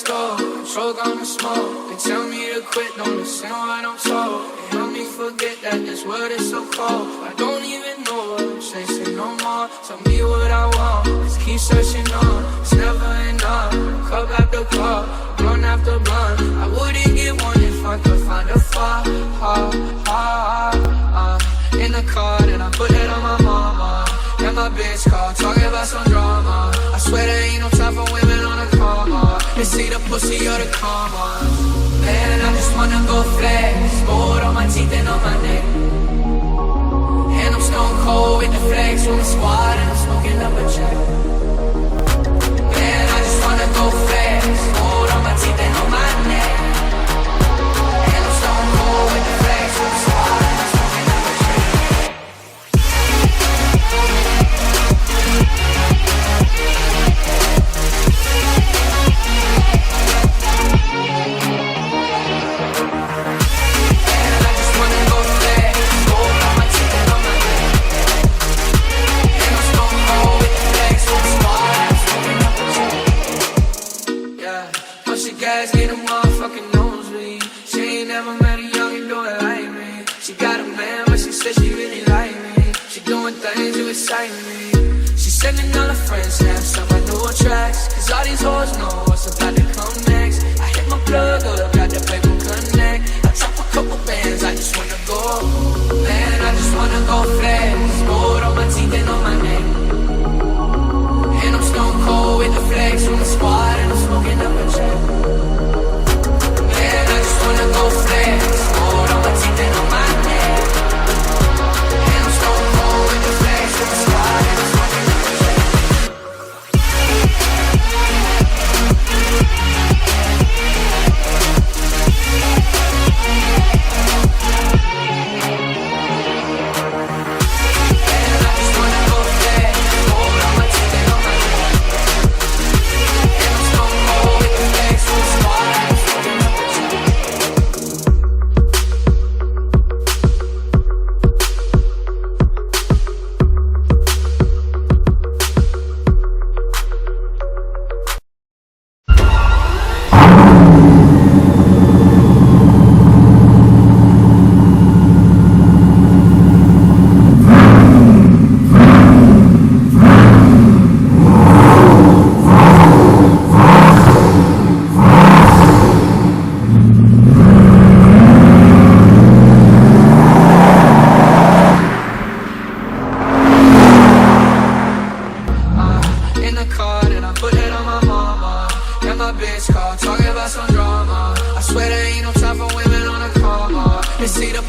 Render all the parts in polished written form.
store, control gonna smoke. They tell me to quit, don't listen what I'm told. They help me forget that this world is so cold. I don't even know what I'm chasing no more. Tell me what I want, let's keep searching on. It's never enough, cup after cup, blunt after blunt. I wouldn't get one if I could find a far, in the car, then I put it on my mama. And my bitch call, talking about some drama. I swear there ain't no time for women on a coma. It's either pussy or the karma. Man, I just wanna go flex, gold on my teeth and on my neck. And I'm stone cold with the flex from the squad, and I'm smoking up a check. Man, I just wanna go flex, gold on my teeth and on my neck. And I'm stone cold with the flex from the squad, and I'm smoking up a check. Get a motherfucking nosebleed. She ain't never met a youngin' do it like me. She got a man, but she said she really like me. She doing things to excite me. She sending all her friends, have some of new tracks. Cause all these hoes know what's about to come next. I hit my plug up, got the paper connect. I drop a couple bands, I just wanna go. Man, I just wanna go flex. Gold on my teeth and on my neck. And I'm stone cold with the flex from the squad, and I'm smoking up a check. Man, I just wanna go flex, gold on my teeth and on my neck. And I'm stone cold with the flex from the squad, and I'm smoking up a check.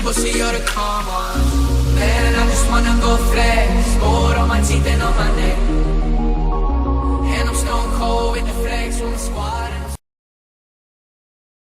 Pussy or the karma. Man, I just wanna go flex, gold on my